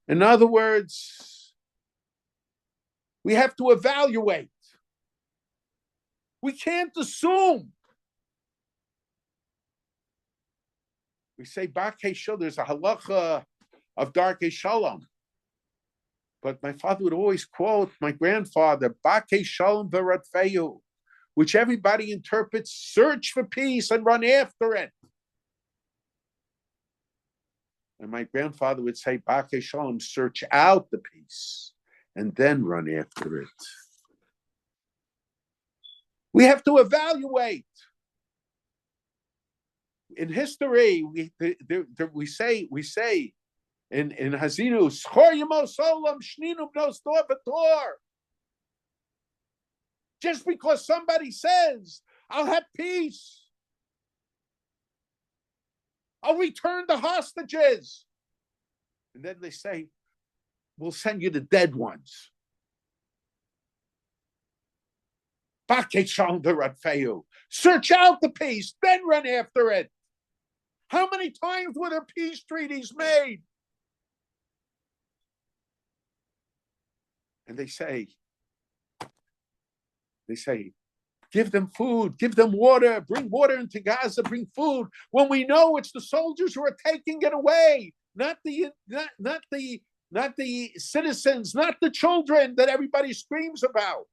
In other words, we have to evaluate. We can't assume. We say, Barkei Shalom, there's a halacha of Darkei Shalom. But my father would always quote my grandfather, Barkei Shalom v'radfeyu, which everybody interprets, search for peace and run after it. And my grandfather would say, Barkei Shalom, search out the peace and then run after it. We have to evaluate. In history, we say in Hazinu, Schor Yemos Olam Shninu Bnos Dor V'Tor. Just because somebody says, I'll have peace, I'll return the hostages, and then they say, we'll send you the dead ones. Search out the peace, then run after it. How many times were there peace treaties made? And they say, give them food, give them water, bring water into Gaza, bring food. When we know it's the soldiers who are taking it away, not the citizens, not the children that everybody screams about.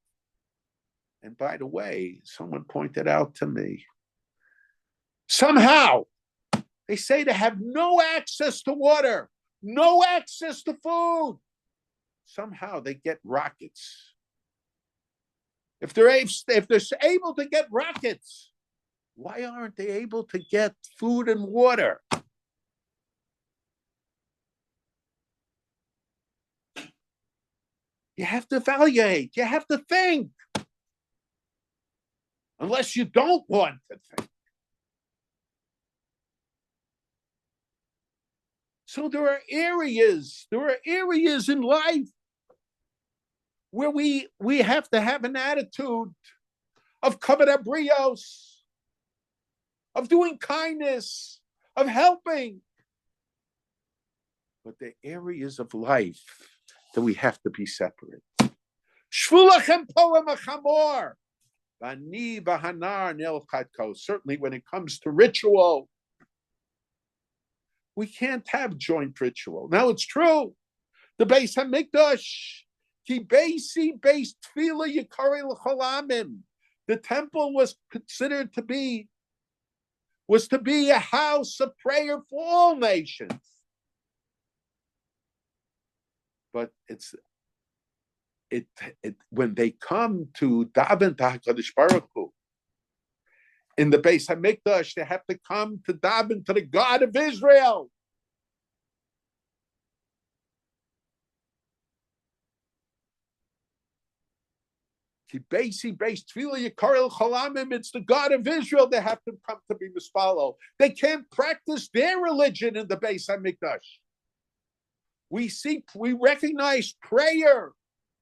And by the way, someone pointed out to me, somehow they say to have no access to water, no access to food. Somehow they get rockets. If they're able to get rockets, why aren't they able to get food and water? You have to evaluate. You have to think. Unless you don't want to think. So there are areas in life where we have to have an attitude of kavod habrios, of doing kindness, of helping. But the areas of life that we have to be separate. Shvulachem poem achamor. Certainly when it comes to ritual, we can't have joint ritual. Now it's true. The Beis HaMikdash, ki beisi beis tefillah yikari l'cholamim. The temple was considered to be a house of prayer for all nations. But when they come to daven to HaKadosh Baruch Hu, in the Beis HaMikdash, they have to come to daven to the God of Israel. It's the God of Israel they have to come to be mispalo. They can't practice their religion in the Beis HaMikdash. We recognize prayer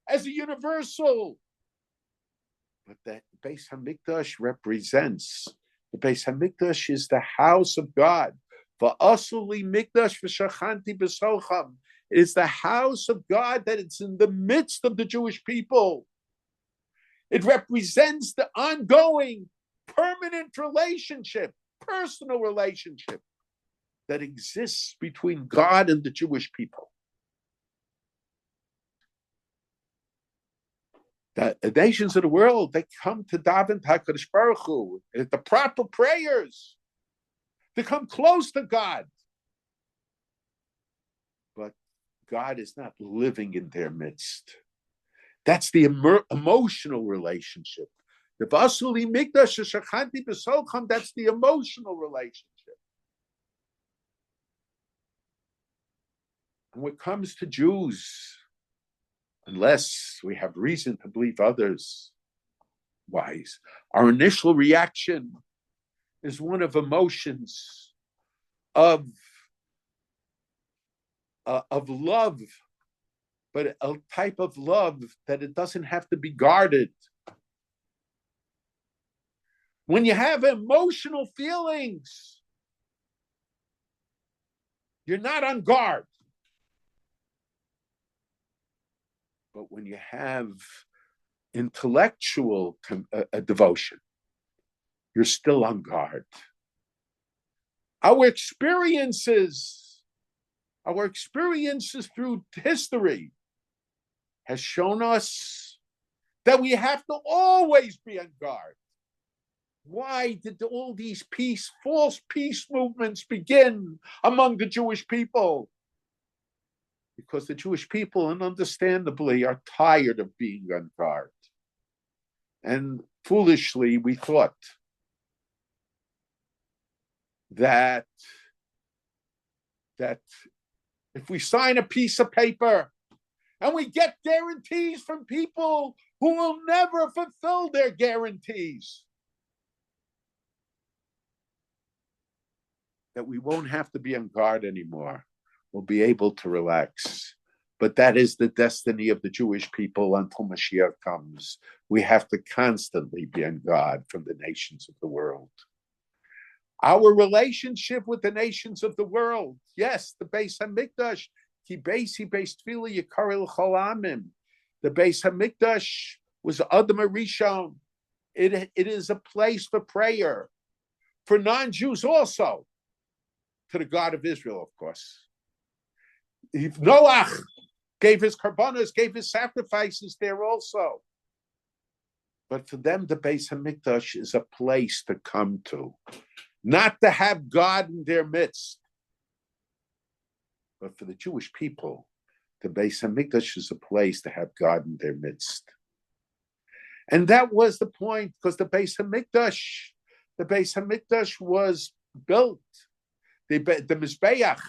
as a universal. But the Beis HaMikdash represents, the Beis HaMikdash is the house of God. V'asuli mikdash v'shachanti b'socham. It is the house of God that it's in the midst of the Jewish people. It represents the ongoing, permanent relationship, personal relationship that exists between God and the Jewish people. The nations of the world, they come to daven HaKadosh Baruch Hu, the proper prayers, to come close to God. But God is not living in their midst. That's the emotional relationship. The Vasuli Mikdash Shachanti B'Socham, that's the emotional relationship. And when it comes to Jews, unless we have reason to believe others wise, our initial reaction is one of emotions, of love, but a type of love that it doesn't have to be guarded. When you have emotional feelings, you're not on guard. But when you have intellectual devotion, you're still on guard. Our experiences through history has shown us that we have to always be on guard. Why did all these false peace movements begin among the Jewish people? Because the Jewish people, and understandably, are tired of being on guard. And foolishly, we thought that if we sign a piece of paper and we get guarantees from people who will never fulfill their guarantees, that we won't have to be on guard anymore. We'll be able to relax. But that is the destiny of the Jewish people until Mashiach comes. We have to constantly be on guard from the nations of the world. Our relationship with the nations of the world, yes, the Beis HaMikdash, ki beisi beis tefillah yikari l'cholamim. The Beis HaMikdash was Adam Rishon. It is a place for prayer, for non-Jews also, to the God of Israel, of course. If Noach gave his karbanos, gave his sacrifices there also. But for them, the Beis HaMikdash is a place to come to, not to have God in their midst. But for the Jewish people, the Beis HaMikdash is a place to have God in their midst. And that was the point, because the Beis HaMikdash was built. The Mizbeach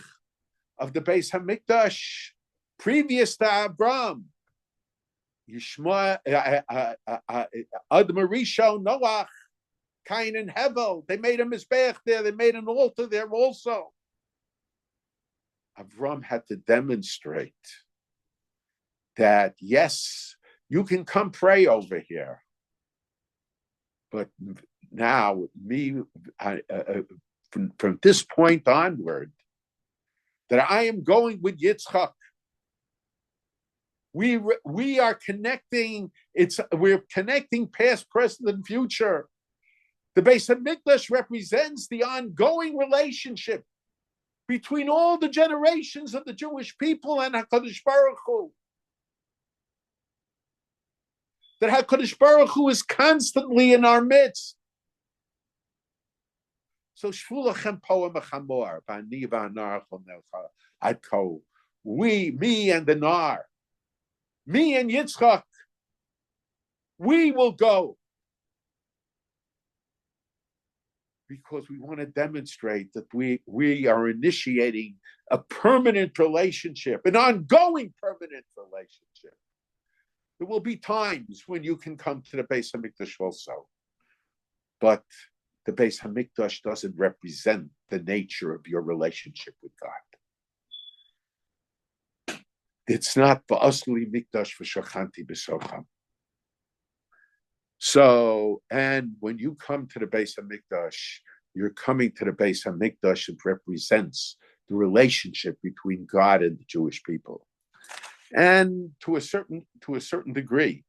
of the Beis HaMikdash, previous to Avraham, Yishma, Admarisho, Noach, Cain and Hevel. They made a mizbeach there. They made an altar there also. Avram had to demonstrate that, yes, you can come pray over here, but now from this point onward, that I am going with Yitzchak. We are connecting. We're connecting past, present, and future. The Beis Hamikdash represents the ongoing relationship between all the generations of the Jewish people and HaKadosh Baruch Hu. That HaKadosh Baruch Hu is constantly in our midst. So Shvulachem Poem Echamor, Bani V'Anar Adko, me and the Nar, me and Yitzchak, we will go. Because we want to demonstrate that we are initiating a permanent relationship, an ongoing permanent relationship. There will be times when you can come to the Beis Hamikdash also, but the Beis Hamikdash doesn't represent the nature of your relationship with God. It's not V'asli Mikdash V'shachanti B'socham. So, and when you come to the Beis Hamikdash, you're coming to the Beis Hamikdash that represents the relationship between God and the Jewish people. And to a certain degree,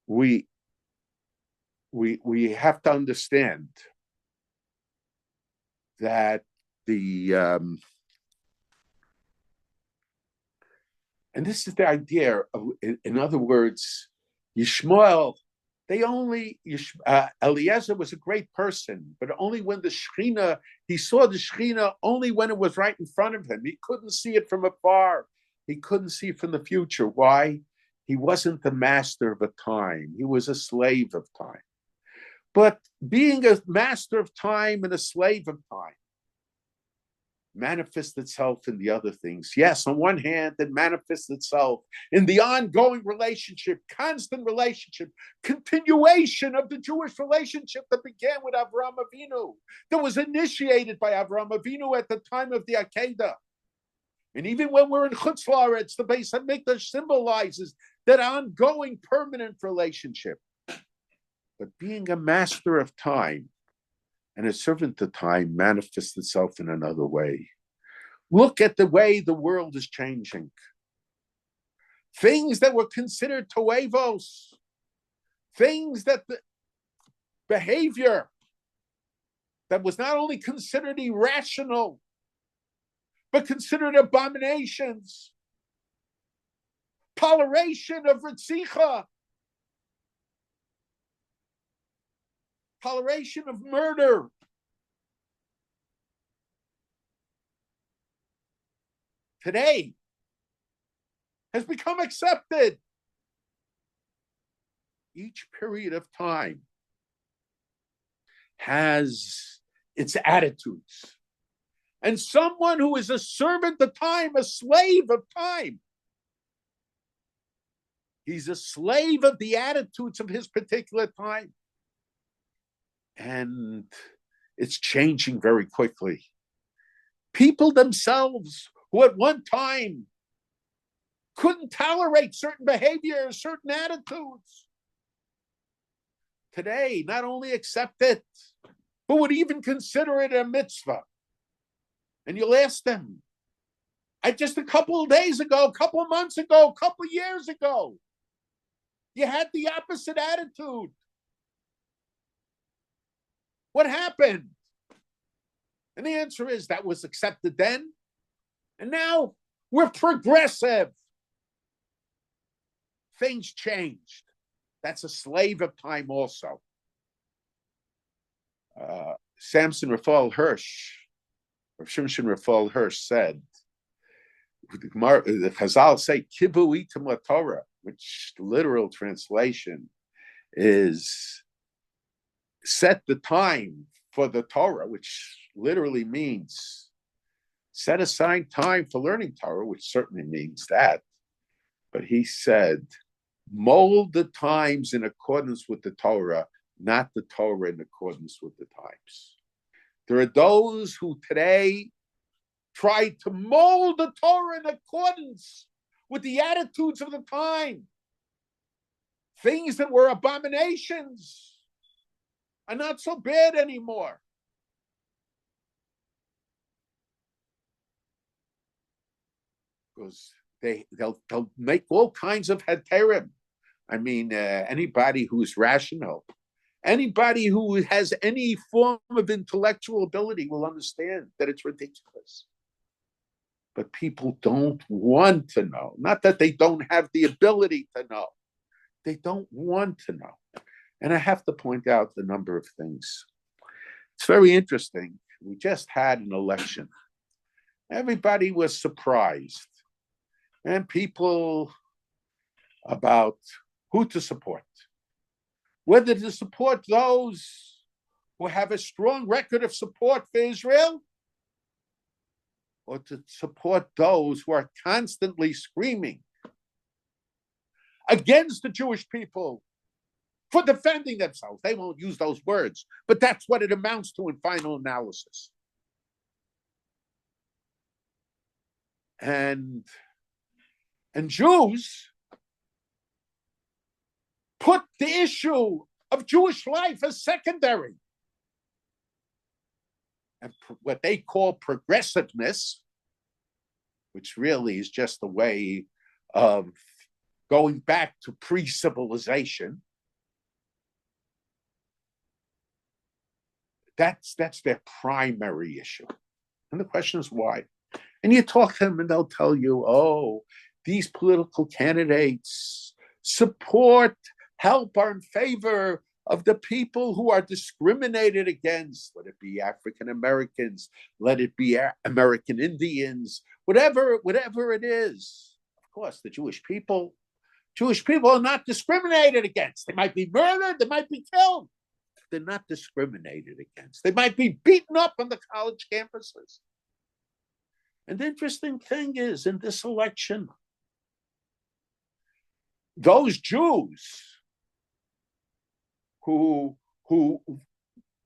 we have to understand that and this is the idea of, in other words, Yishmael, Eliezer was a great person, but only when the Shekhinah, he saw the Shekhinah only when it was right in front of him. He couldn't see it from afar. He couldn't see from the future. Why? He wasn't the master of a time. He was a slave of time. But being a master of time and a slave of time manifests itself in the other things. Yes, on one hand, it manifests itself in the ongoing relationship, constant relationship, continuation of the Jewish relationship that began with Avraham Avinu, that was initiated by Avraham Avinu at the time of the Akedah. And even when we're in Chutz La'aretz, the Beis Hamikdash symbolizes that ongoing permanent relationship. But being a master of time and a servant of time manifests itself in another way. Look at the way the world is changing. Things that were considered toevos, things that the behavior that was not only considered irrational, but considered abominations. Toleration of Ritzicha, toleration of murder. Today has become accepted. Each period of time has its attitudes. And someone who is a servant of time, a slave of time, he's a slave of the attitudes of his particular time. And it's changing very quickly. People themselves who at one time couldn't tolerate certain behaviors, certain attitudes, today not only accept it, but would even consider it a mitzvah. And you'll ask them, just a couple of days ago, a couple of months ago, a couple of years ago, you had the opposite attitude. What happened? And the answer is that was accepted then. And now we're progressive. Things changed. That's a slave of time also. Samson Raphael Hirsch, or Shimshon Raphael Hirsch said, the Chazal say, Kibu itim laTorah, which the literal translation is set the time for the Torah, which literally means set aside time for learning Torah, which certainly means that. But he said, mold the times in accordance with the Torah, not the Torah in accordance with the times. There are those who today try to mold the Torah in accordance with the attitudes of the time. Things that were abominations are not so bad anymore. Because they'll make all kinds of heterim. I mean, anybody who's rational, anybody who has any form of intellectual ability will understand that it's ridiculous. But people don't want to know. Not that they don't have the ability to know. They don't want to know. And I have to point out a number of things. It's very interesting. We just had an election. Everybody was surprised. And people about who to support. Whether to support those who have a strong record of support for Israel, or to support those who are constantly screaming against the Jewish people for defending themselves. They won't use those words, but that's what it amounts to in final analysis. And Jews put the issue of Jewish life as secondary. And what they call progressiveness, which really is just a way of going back to pre-civilization, that's their primary issue. And the question is why? And you talk to them and they'll tell you, oh, these political candidates help, are in favor of the people who are discriminated against, let it be African Americans, let it be American Indians, whatever it is. Of course, the Jewish people are not discriminated against. They might be murdered, they might be killed. They're not discriminated against. They might be beaten up on the college campuses. And the interesting thing is, in this election, those Jews who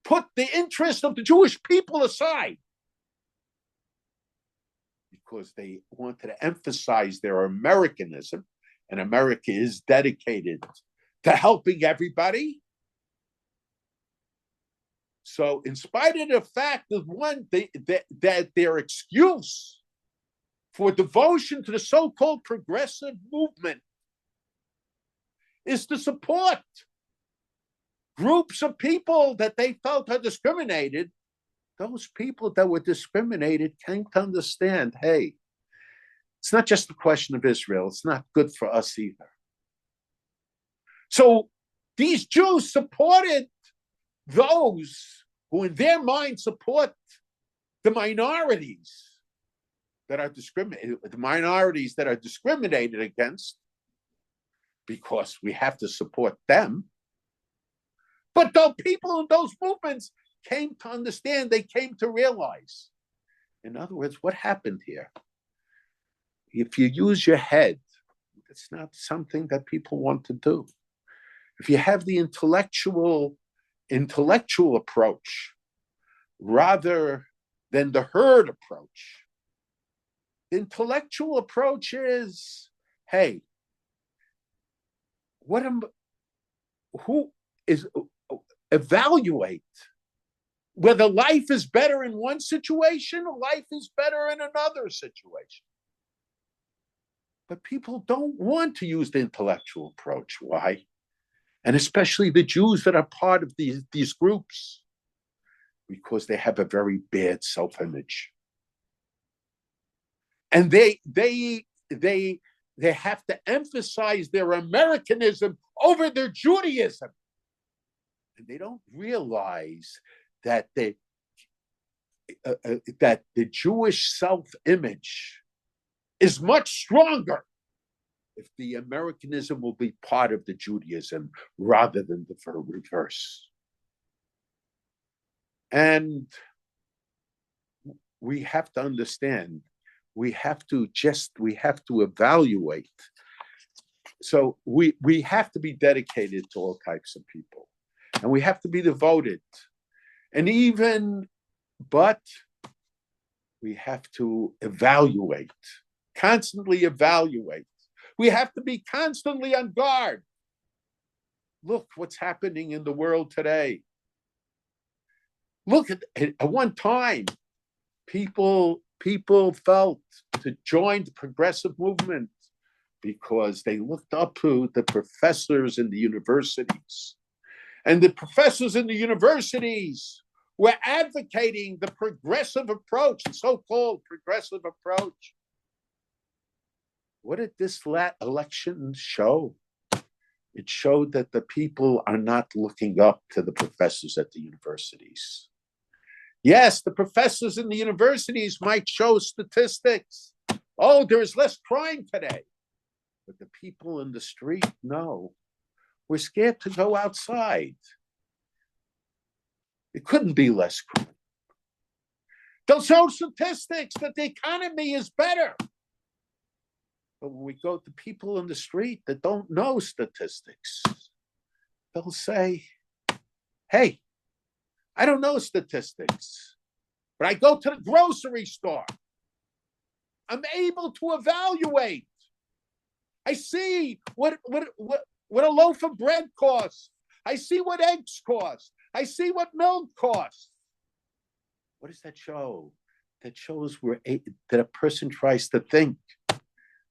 put the interest of the Jewish people aside because they wanted to emphasize their Americanism, and America is dedicated to helping everybody. So in spite of the fact that their excuse for devotion to the so-called progressive movement is to support groups of people that they felt are discriminated, those people that were discriminated came to understand, hey, it's not just a question of Israel. It's not good for us either. So these Jews supported those who in their mind support the minorities that are discriminated against, because we have to support them. But the people in those movements came to understand, they came to realize. In other words, what happened here? If you use your head, it's not something that people want to do. If you have the intellectual approach rather than the herd approach, the intellectual approach is, hey, evaluate whether life is better in one situation or life is better in another situation. But people don't want to use the intellectual approach. Why? And especially the Jews that are part of these groups, because they have a very bad self-image. And they have to emphasize their Americanism over their Judaism. And they don't realize that the Jewish self-image is much stronger if the Americanism will be part of the Judaism rather than the reverse. And we have to understand, we have to evaluate. So we have to be dedicated to all types of people, and we have to be devoted. But we have to evaluate, constantly evaluate. We have to be constantly on guard. Look what's happening in the world today. Look at one time, people felt to join the progressive movement because they looked up to the professors in the universities. And the professors in the universities were advocating the progressive approach, the so-called progressive approach. What did this election show? It showed that the people are not looking up to the professors at the universities. Yes, the professors in the universities might show statistics. Oh, there is less crime today. But the people in the street, no. We're scared to go outside. It couldn't be less crime. They'll show statistics that the economy is better. But when we go to people in the street that don't know statistics, they'll say, hey, I don't know statistics, but I go to the grocery store. I'm able to evaluate. I see what a loaf of bread costs. I see what eggs cost. I see what milk costs. What does that show? That shows that a person tries to think.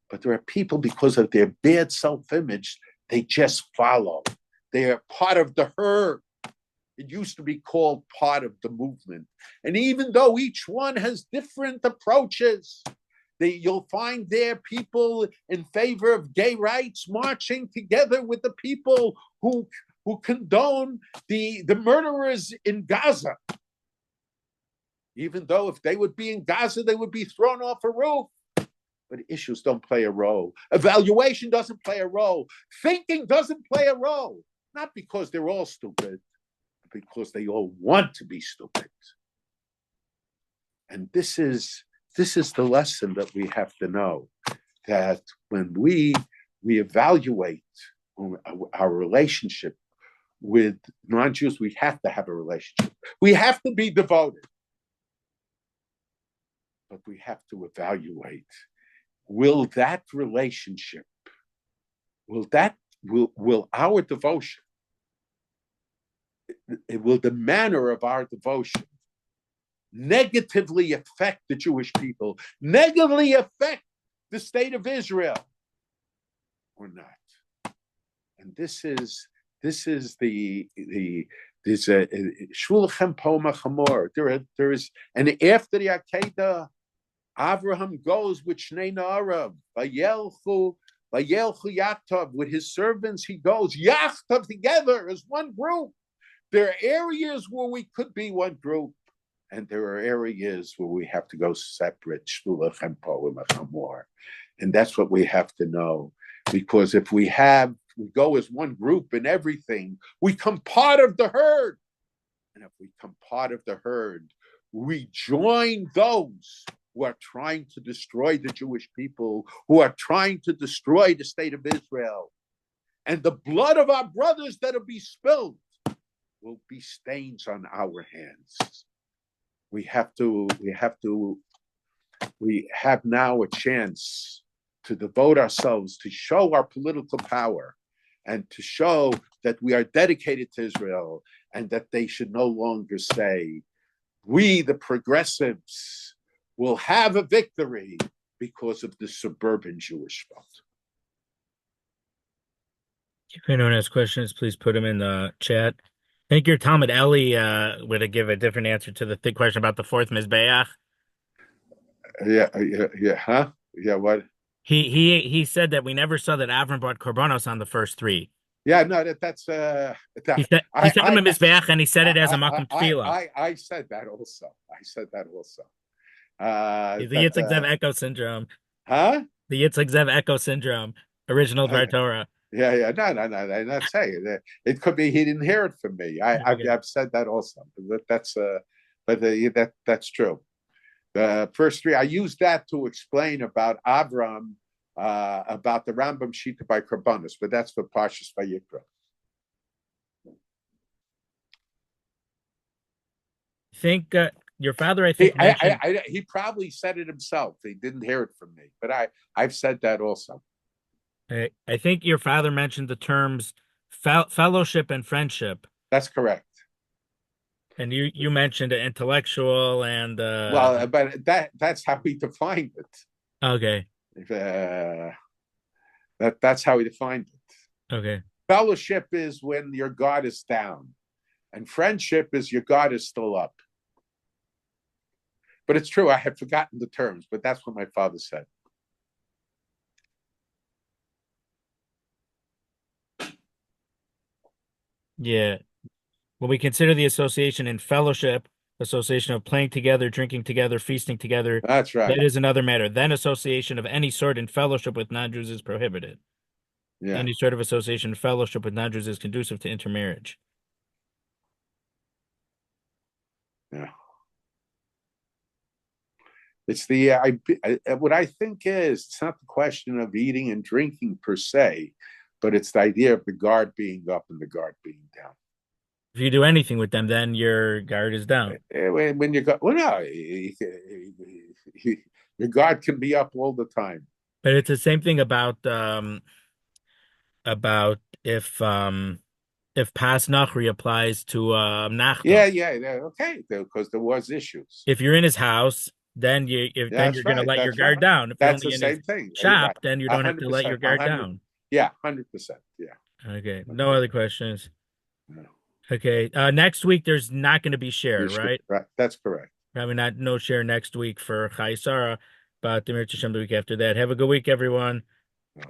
But there are people, because of their bad self-image, they just follow. They are part of the herd. It used to be called part of the movement. And even though each one has different approaches, you'll find there people in favor of gay rights marching together with the people who condone the murderers in Gaza. Even though if they would be in Gaza, they would be thrown off a roof. But issues don't play a role. Evaluation doesn't play a role. Thinking doesn't play a role. Not because they're all stupid, but because they all want to be stupid. And this is the lesson that we have to know, that when we evaluate our relationship with non-Jews, we have to have a relationship. We have to be devoted. But we have to evaluate. Will that relationship, will our devotion, will the manner of our devotion negatively affect the Jewish people, negatively affect the state of Israel, or not? And this is the Shulchan Poma Chamor. There is, and after the Akedah, Avraham goes with Shnei Na'arav, Vayelchu Yachtov, with his servants. He goes Yachtov together as one group. There are areas where we could be one group, and there are areas where we have to go separate. And that's what we have to know, because if we go as one group in everything, we become part of the herd. And if we become part of the herd, we join those who are trying to destroy the Jewish people, who are trying to destroy the state of Israel. And the blood of our brothers that will be spilled will be stains on our hands. We have now a chance to devote ourselves to show our political power and to show that we are dedicated to Israel, and that they should no longer say, we, the progressives, will have a victory because of the suburban Jewish vote. If anyone has questions, please put them in the chat. I think your Talmud Eli would give a different answer to the question about the fourth Mizbeach. Yeah, what? He said that we never saw that Avram brought korbanos on the first three. Yeah, no, that's he said on the Mizbeach, and he said it as a makom tefillah. I said that also. The Yitzhak Zev echo syndrome. Huh? The Yitzhak Zev echo syndrome. Original Dvar Torah. Yeah. No. I'm not saying that. It could be he didn't hear it from me. I've said that also. That's true. The first three, I used that to explain about Avram, about the Rambam Shita by Karbonis, but that's for Parshas Vayikra. Think your father, I think, mentioned. He probably said it himself. He didn't hear it from me, but I've said that also. I think your father mentioned the terms fellowship and friendship, That's correct. and you mentioned intellectual and Well, but that's how he defined it. Okay. That's how he defined it. Okay. Fellowship is when your guard is down, and friendship is your guard is still up. But it's true, I had forgotten the terms, but that's what my father said. Yeah. When we consider the association in fellowship, association of playing together, drinking together, feasting together, That's right. that is another matter. Then association of any sort in fellowship with non-Jews is prohibited. Yeah. Any sort of association in fellowship with non-Jews is conducive to intermarriage. Yeah. It's what I think is, it's not the question of eating and drinking per se, but it's the idea of the guard being up and the guard being down. If you do anything with them, then your guard is down. When you go, well, no, your guard can be up all the time. But it's the same thing about if pas nachri applies to nachto. Yeah, okay, because there was issues. If you're in his house, then then you're going to let your guard down. If you're That's only the in his same thing. shop, Right. then you don't have to let your 100%, guard 100. down. Yeah, 100%. Yeah. Okay. No other questions. No. Okay. Next week there's not going to be share, right? Right. That's correct. Probably no share next week for Chaisara, but the Mir Hashem the week after that. Have a good week, everyone. No.